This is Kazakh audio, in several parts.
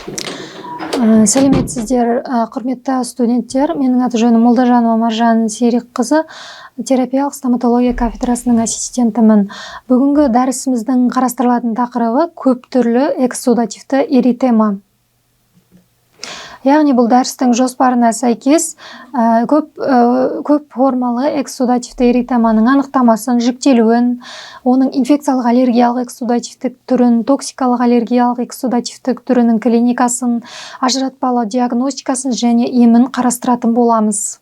Сәлеметсіздер, құрметті студенттер. Менің аты жөнім Молдажанова Маржан Серікқызы, терапиялық стоматология кафедрасының ассистентімін. Бүгінгі дәрісіміздің қарастырылатын тақырыбы көп түрлі эксудативті эритема. Яғни бұл дәрістің жоспарына сәйкес көп формалы эксудативті эритеманың анықтамасын, жіктелуін, оның инфекциялық аллергиялық эксудативтік түрін, токсикалық аллергиялық эксудативтік түрінің клиникасын, ажыратпалы диагностикасын және емін қарастыратын боламыз.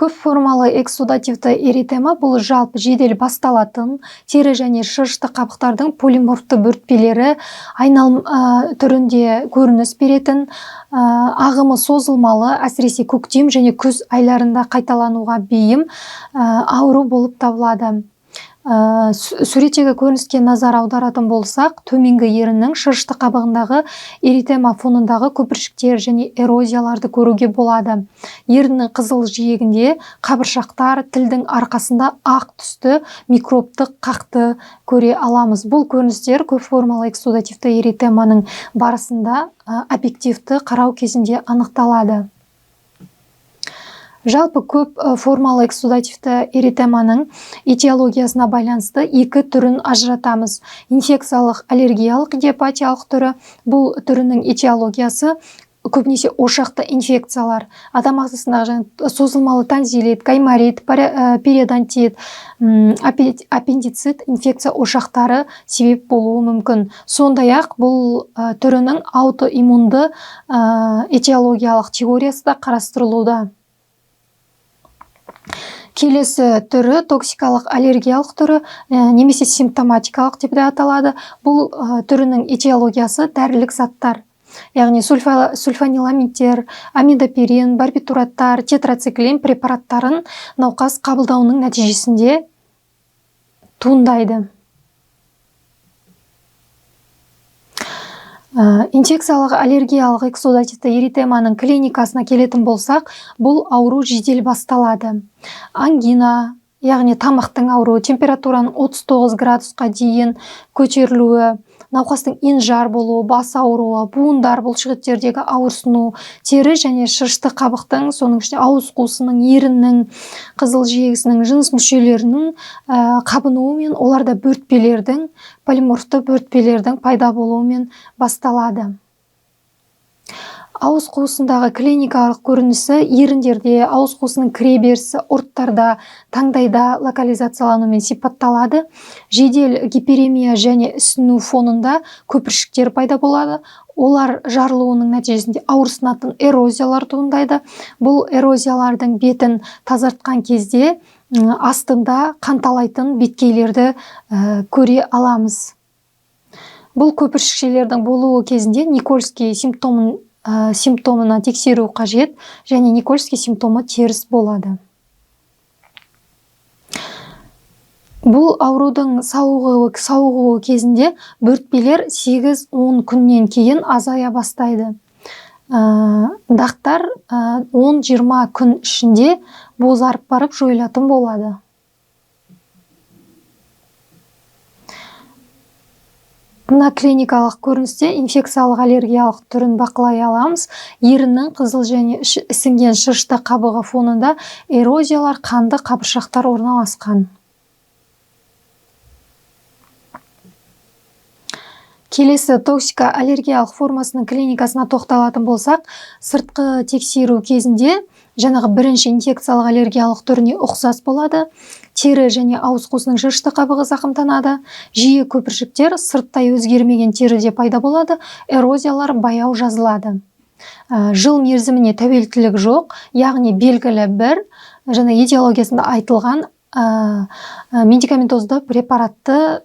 Көп формалы эксудативті эритема бұл жалпы жедел басталатын тері және шырышты қабықтардың полиморфты бөртпелері айналым түрінде көрініс беретін, ағымы созылмалы, әсіресе көктем және күз айларында қайталануға бейім ауру болып табылады. Суреттегі көрініске назар аударатын болсақ, төменгі еріннің шырышты қабығындағы эритема фонындағы көпіршіктер және эрозияларды көруге болады. Еріннің қызыл жиегінде қабыршақтар, тілдің арқасында ақ түсті микробтық қақты көре аламыз. Бұл көріністер көп формалы эксудативті эритеманың барысында объективті қарау кезінде анықталады. Жалпы көп формалы эксудативті эритеманың этиологиясына байланысты екі түрін ажыратамыз. Инфекциялық аллергиялық гепатиялық түрі. Бұл түрінің этиологиясы көбінесе ошақты инфекциялар, адам ағзасындағы созылмалы тонзиллит, гайморит, периодонтит, аппендицит инфекция ошақтары себеп болуы мүмкін. Сондай-ақ бұл түрінің аутоиммунды этиологиялық теориясы да қарастырылуда. Келесі түрі токсикалық аллергиялық түрі, немесе симптоматикалық деп те аталады. Бұл түрінің этиологиясы дәрілік заттар. Яғни сульфаниламидтер, амидопирин, барбитураттар, тетрациклин препараттарын науқас қабылдауының нәтижесінде туындайды. Инфекциялық аллергиялық эксудативті эритеманың клиникасына келетін болсақ, бұл ауру жедел басталады. Ангина, яғни тамақтың ауруы, температураның 39 градусқа дейін көтерілуі, науқастың инжар болуы, бас ауруы, буындар, бұлшықеттердегі ауырсыну, тері және шырышты қабықтың, соның ішінде ауыз қуысының, еріннің, қызыл жиегісінің, жыныс мүшелерінің қабынуы мен оларда бөртпелердің, полиморфты бөртпелердің пайда болуымен басталады. Ауыз қуысындағы клиникалық көрінісі еріндерде, ауыз қуысының кіреберісі, ұрттарда, таңдайда локализацияланумен сипатталады. Жедел гиперемия және ісіну фонында көпіршіктер пайда болады. Олар жарылуының нәтижесінде ауырсынатын эрозиялар туындайды. Бұл эрозиялардың бетін тазартқан кезде астында қанталайтын беткейлерді көре аламыз. Бұл көпіршікшелердің болуы кезінде Никольский симптомына тексеру қажет, және Никольский симптомы теріс болады. Бұл аурудың сауығуы кезінде бөртпелер 8-10 күннен кейін азая бастайды. Дақтар 10-20 күн ішінде бозарып барып жойылатын болады. Мына клиникалық көріністе инфекциялық аллергиялық түрін бақылай аламыз. Еріннің қызыл және ісінген шырышты қабығы фонында эрозиялар, қанды қабыршақтар орналасқан. Келесі токсика аллергиялық формасының клиникасына тоқталатын болсақ, сыртқы тексеру кезінде жаңағы бірінші инфекциялық аллергиялық түріне ұқсас болады. Тері және ауыз қуысының шырышты қабығы зақымданады. Жиі көпіршіктер сырттай өзгермеген теріде пайда болады. Эрозиялар баяу жазылады. Жыл мерзіміне тәуелділік жоқ, яғни белгілі бір жаңа этиологиясында айтылған медикаментозды препаратты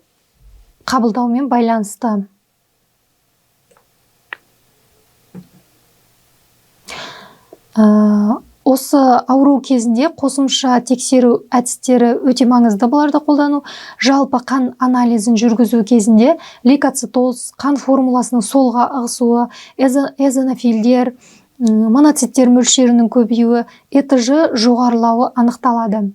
қабылдаумен байланысты. Осы ауру кезінде қосымша тексеру әдістері өте маңызды бұларды қолдану. Жалпы қан анализін жүргізу кезінде лейкоцитоз, қан формуласының солға ығысуы, эозинофилдер, моноциттер мөлшерінің көбеюі, ЭТЖ жоғарылауы анықталады.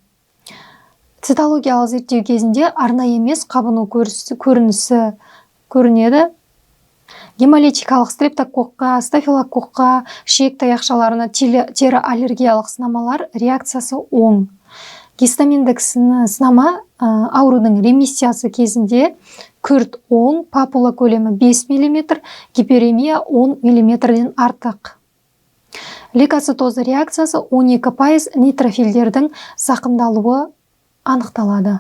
Цитологиялық зерттеу кезінде арнайы емес қабыну көрінісі көрінеді. гемолитикалық стрептококқа, стафилококқа, ішек таяқшаларына тері аллергиялық сынамалар реакциясы оң. Гистаминдік сынама аурудың ремиссиясы кезінде күрт оң, папула көлемі 5 мм, гиперемия 10 мм-ден артық. Лейкоцитозы реакциясы 12% нейтрофильдердің зақымдалуы анықталады.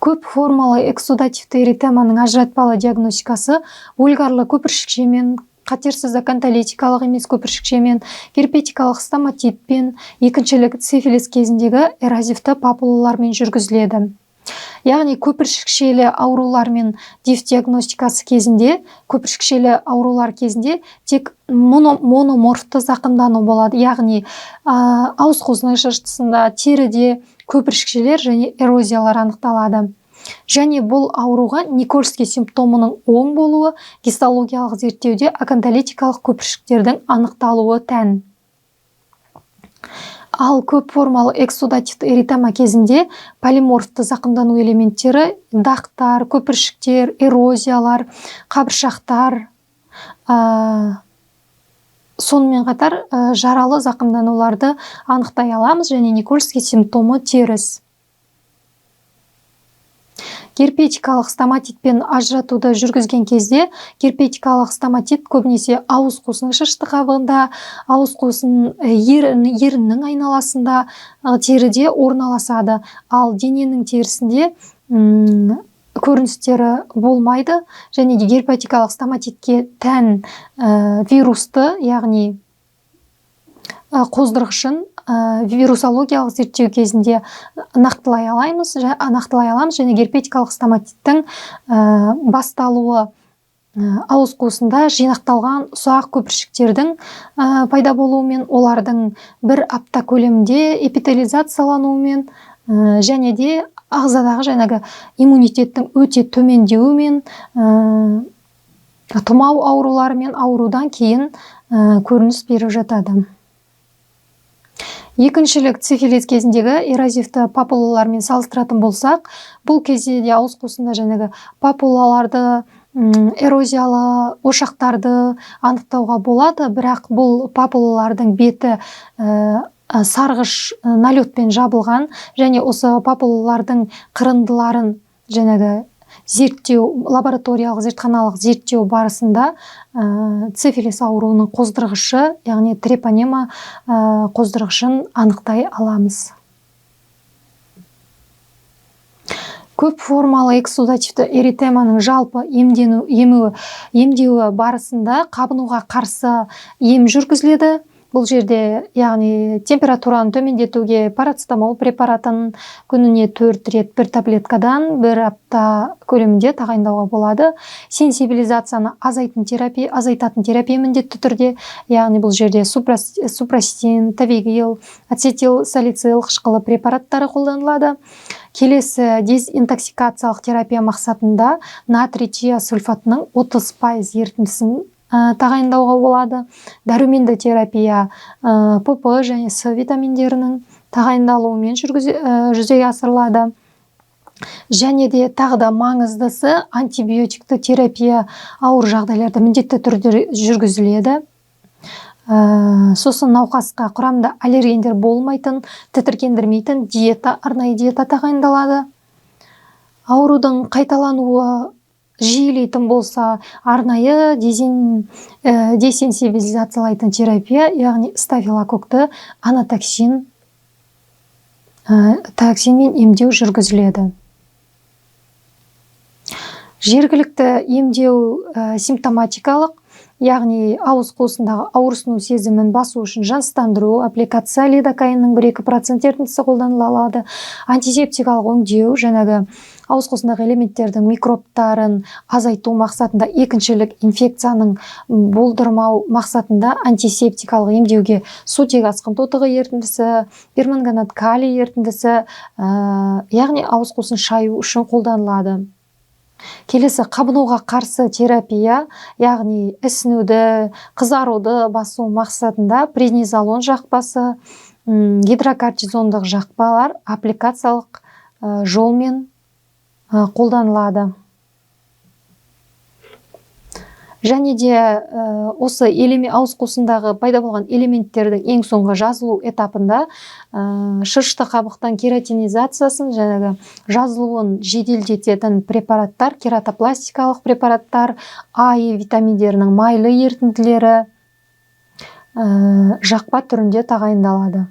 Көп формалы эксудативті эритеманың ажыратпалы диагностикасы вульгарлы көпіршікшемен, қатерсіз аканталитикалық емес көпіршікшемен, герпетикалық стоматитпен, екіншілік сифилис кезіндегі эразивті папулалармен жүргізіледі. Яғни көпіршікшелі аурулармен дифдиагностикасы кезінде, көпіршікшелі аурулар кезінде тек мономорфты зақымдану болады. Яғни ауыз қуысының шырыштысында, теріде көпіршікшелер және эрозиялар анықталады. Және бұл ауруға Никольский симптомының оң болуы гистологиялық зерттеуде аканталитикалық көпіршіктердің анықталуы тән. Ал көп формалы эксудативті эритема кезінде полиморфты зақымдану элементтері дақтар, көпіршіктер, эрозиялар, қабыршақтар, сонымен қатар жаралы зақымдануларды анықтай аламыз және Никольский симптомы теріс. Герпетикалық стоматитпен ажыратуды жүргізген кезде герпетикалық стоматит көбінесе ауыз қуысының шышты қабығында, ауыз қуысының еріннің айналасында теріде орналасады. Ал дененің терісінде көріністері болмайды және герпетикалық стоматитке тән вирусты, яғни қоздырғышын вирусологиялық зерттеу кезінде нақтылай аламыз және герпетикалық стоматиттің басталуы ауыз қуысында жинақталған ұсақ көпіршіктердің пайда болуымен, олардың бір апта көлемінде эпителизациялануымен және де ағзадағы жаңағы иммунитеттің өте төмендеуімен, тұмау аурулары мен аурудан кейін көрініс беріп жатады. Екіншілік сифилис кезіндегі эразивті папулалармен салыстыратын болсақ, бұл кезде де ауыз қуысында жаңағы папулаларды, эрозиялы ошақтарды анықтауға болады, бірақ бұл папулалардың беті сарғыш налетпен жабылған және осы папулалардың қырындыларын жаңағы зерттеу, лабораториялық зертханалық зерттеу барысында цифилис ауруының қоздырғышы, яғни трепанема қоздырғышын анықтай аламыз. Көп формалы эксудативті эритеманың жалпы емдеуі барысында қабынуға қарсы ем жүргізіледі. Бұл жерде, яғни температураны төмендетуге парацетамол препаратын күніне 4 рет бір таблеткадан бір апта көлемінде тағайындауға болады. Сенсибилизацияны азайтатын терапия міндетті түрде, яғни бұл жерде супрастин, тавигил, ацетилсалицил қышқылы препараттары қолданылады. Келесі дезинтоксикациялық терапия мақсатында натрий тиосульфатының 30% ерітіндісін тағайындауға болады. Дәруменді терапия ПП және С витаминдерінің тағайындалуымен жүзеге асырылады. Және де тағы да маңыздысы антибиотикті терапия ауыр жағдайларда міндетті түрде жүргізіледі. Сосын науқасқа құрамда аллергендер болмайтын, тітіркендірмейтін арнайы диета тағайындалады. Аурудың қайталануы жиілейтін болса, арнайы десенсибилизациялайтын терапия, яғни стафилококкты анатоксинмен емдеу жүргізіледі. Жергілікті емдеу симптоматикалық, яғни ауыз қуысындағы ауырсыну сезімін басу үшін жыныстандыру, аппликация лидокаиннің 1-2% ерітіндісі қолданылады. Антисептикалық өңдеу, жаңағы ауыз қуысындағы элементтердің микробтарын азайту мақсатында, екіншілік инфекцияның болдырмау мақсатында антисептикалық емдеуге сутек асқын тотығы ерітіндісі, перманганат калий ерітіндісі, яғни ауыз қуысын шаю үшін қолданылады. Келесі қабынуға қарсы терапия, яғни ісінуді, қызаруды басу мақсатында преднизолон жақпасы, гидрокортизондық жақпалар аппликациялық жолмен қолданылады. Және де осы ауыз қуысындағы пайда болған элементтердің ең соңғы жазылу этапында шырышты қабықтан кератинизациясын, жаңағы жазылуын жеделдететін препараттар, кератопластикалық препараттар, А витаминдерінің майлы ерітінділері жақпа түрінде тағайындалады.